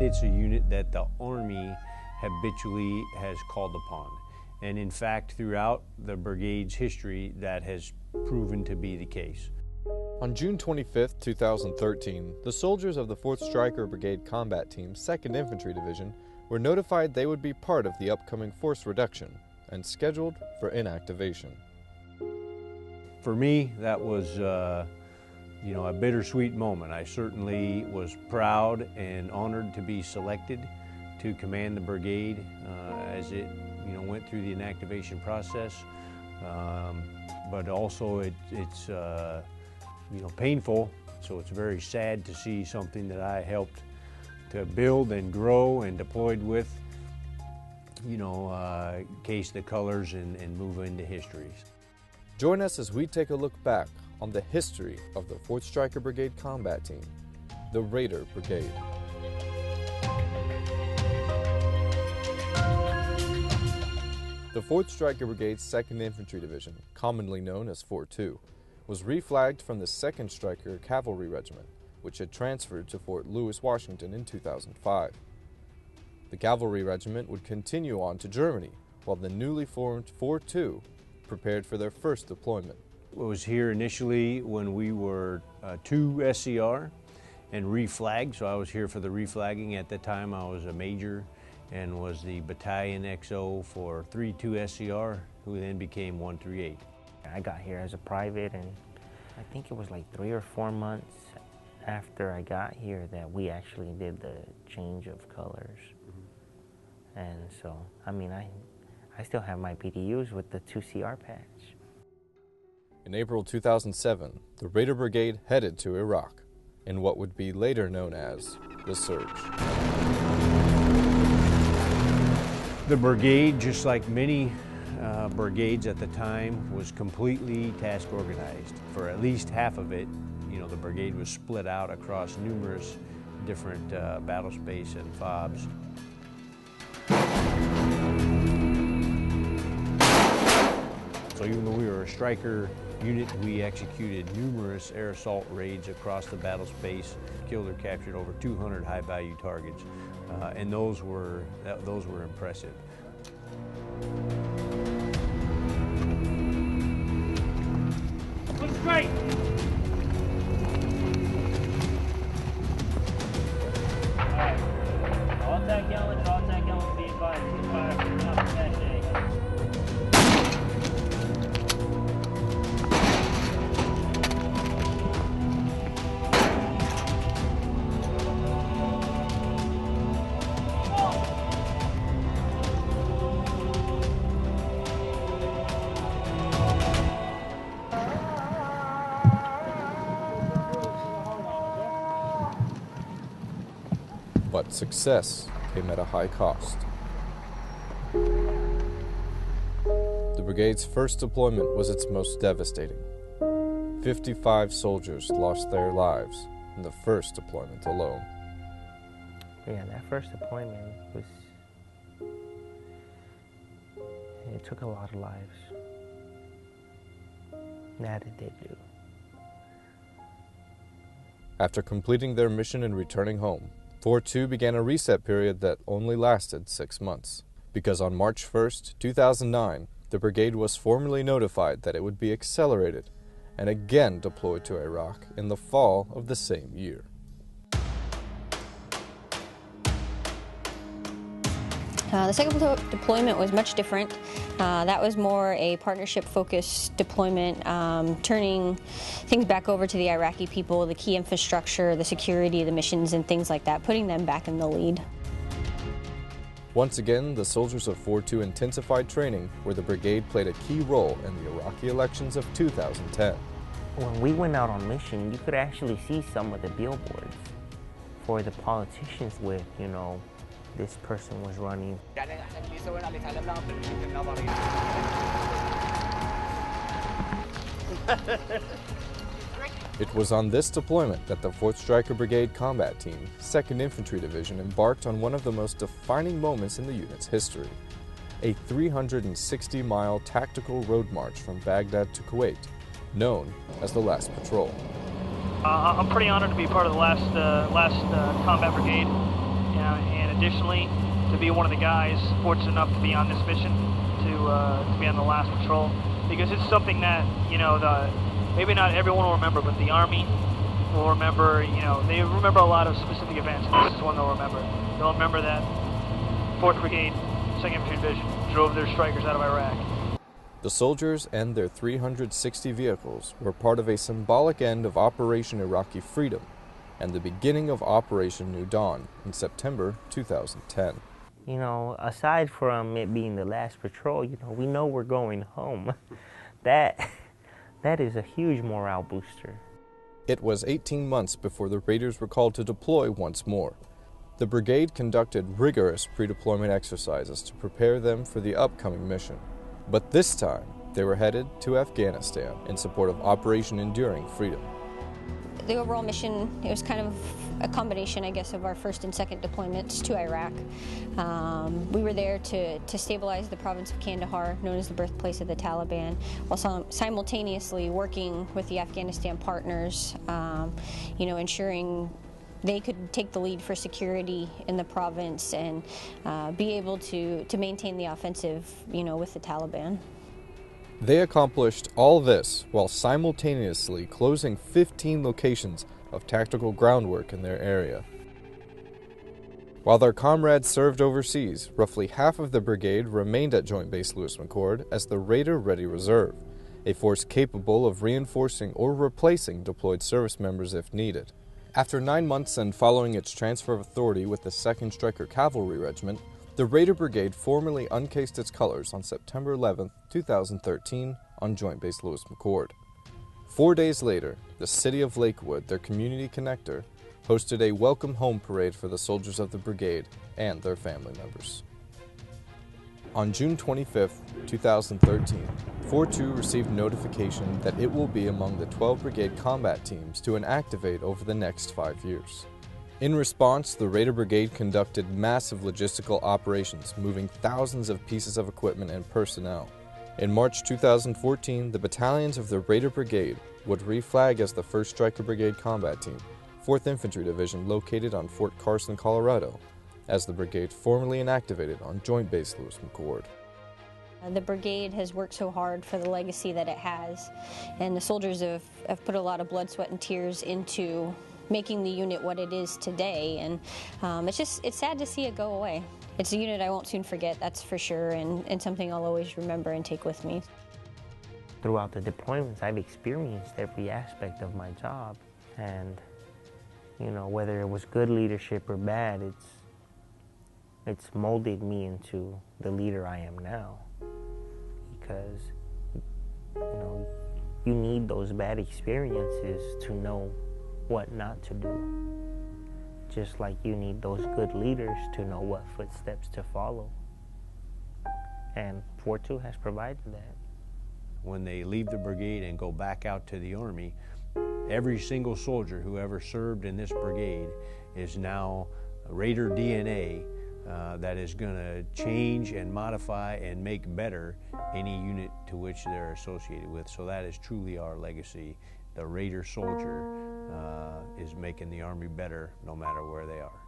It's a unit that the Army habitually has called upon. And in fact, throughout the brigade's history, that has proven to be the case. On June 25, 2013, the soldiers of the 4th Stryker Brigade Combat Team, 2nd Infantry Division, were notified they would be part of the upcoming force reduction and scheduled for inactivation. For me, that was a bittersweet moment. I certainly was proud and honored to be selected to command the brigade as it went through the inactivation process. But also it's painful, so it's very sad to see something that I helped to build and grow and deployed with, case the colors and move into history. Join us as we take a look back on the history of the 4th Stryker Brigade Combat Team, the Raider Brigade. The 4th Stryker Brigade's 2nd Infantry Division, commonly known as 4-2, was reflagged from the 2nd Stryker Cavalry Regiment, which had transferred to Fort Lewis, Washington in 2005. The Cavalry Regiment would continue on to Germany, while the newly formed 4-2 prepared for their first deployment. I was here initially when we were 2 SCR and reflagged, so I was here for the reflagging. At the time I was a major and was the battalion XO for 3-2 SCR, who then became 138. I got here as a private, and I think it was like 3 or 4 months after I got here that we actually did the change of colors. And so, I mean, I still have my PDUs with the 2CR patch. In April 2007, the Raider Brigade headed to Iraq in what would be later known as the Surge. The brigade, just like many brigades at the time, was completely task organized. For at least half of it, the brigade was split out across numerous different battle space and FOBs. So even though we were a Stryker unit, we executed numerous air assault raids across the battle space, killed or captured over 200 high-value targets, and those were impressive. Looks great. All that gallon, be advised. Fire from that day. But success came at a high cost. The brigade's first deployment was its most devastating. 55 soldiers lost their lives in the first deployment alone. Yeah, that first deployment it took a lot of lives. That it did do. After completing their mission and returning home, 4-2 began a reset period that only lasted 6 months, because on March 1st, 2009, the brigade was formally notified that it would be accelerated and again deployed to Iraq in the fall of the same year. The second deployment was much different. That was more a partnership-focused deployment, turning things back over to the Iraqi people, the key infrastructure, the security, the missions, and things like that, putting them back in the lead. Once again, the soldiers of 4-2 intensified training, where the brigade played a key role in the Iraqi elections of 2010. When we went out on mission, you could actually see some of the billboards for the politicians with, this person was running. It was on this deployment that the 4th Stryker Brigade Combat Team, 2nd Infantry Division embarked on one of the most defining moments in the unit's history, a 360-mile tactical road march from Baghdad to Kuwait, known as the Last Patrol. I'm pretty honored to be part of the last combat brigade. And and additionally, to be one of the guys fortunate enough to be on this mission, to be on the last patrol, because it's something that, you know, maybe not everyone will remember, but the Army will remember. You know, they remember a lot of specific events, and this is one they'll remember. They'll remember that 4th Brigade, 2nd Infantry Division drove their Strykers out of Iraq. The soldiers and their 360 vehicles were part of a symbolic end of Operation Iraqi Freedom and the beginning of Operation New Dawn in September 2010. You know, aside from it being the last patrol, you know, we know we're going home. That is a huge morale booster. It was 18 months before the Raiders were called to deploy once more. The brigade conducted rigorous pre-deployment exercises to prepare them for the upcoming mission. But this time, they were headed to Afghanistan in support of Operation Enduring Freedom. The overall mission, it was kind of a combination, I guess, of our 1st and 2nd deployments to Iraq. We were there to stabilize the province of Kandahar, known as the birthplace of the Taliban, while simultaneously working with the Afghanistan partners, you know, ensuring they could take the lead for security in the province and be able to maintain the offensive, you know, with the Taliban. They accomplished all this while simultaneously closing 15 locations of tactical groundwork in their area. While their comrades served overseas, roughly half of the brigade remained at Joint Base Lewis-McChord as the Raider Ready Reserve, a force capable of reinforcing or replacing deployed service members if needed. After 9 months and following its transfer of authority with the 2nd Stryker Cavalry Regiment, the Raider Brigade formally uncased its colors on September 11, 2013 on Joint Base Lewis-McChord. 4 days later, the city of Lakewood, their community connector, hosted a welcome home parade for the soldiers of the brigade and their family members. On June 25, 2013, 4-2 received notification that it will be among the 12 brigade combat teams to inactivate over the next 5 years. In response, the Raider Brigade conducted massive logistical operations, moving thousands of pieces of equipment and personnel. In March 2014, the battalions of the Raider Brigade would reflag as the 1st Stryker Brigade Combat Team, 4th Infantry Division located on Fort Carson, Colorado, as the brigade formally inactivated on Joint Base Lewis-McChord. The brigade has worked so hard for the legacy that it has, and the soldiers have put a lot of blood, sweat, and tears into making the unit what it is today, and it's sad to see it go away. It's a unit I won't soon forget, that's for sure, and something I'll always remember and take with me. Throughout the deployments, I've experienced every aspect of my job, and you know, whether it was good leadership or bad, it's molded me into the leader I am now. Because you know, you need those bad experiences to know what not to do. Just like you need those good leaders to know what footsteps to follow. And 4-2 has provided that. When they leave the brigade and go back out to the Army, every single soldier who ever served in this brigade is now Raider DNA that is going to change and modify and make better any unit to which they're associated with. So that is truly our legacy. The Raider soldier is making the Army better no matter where they are.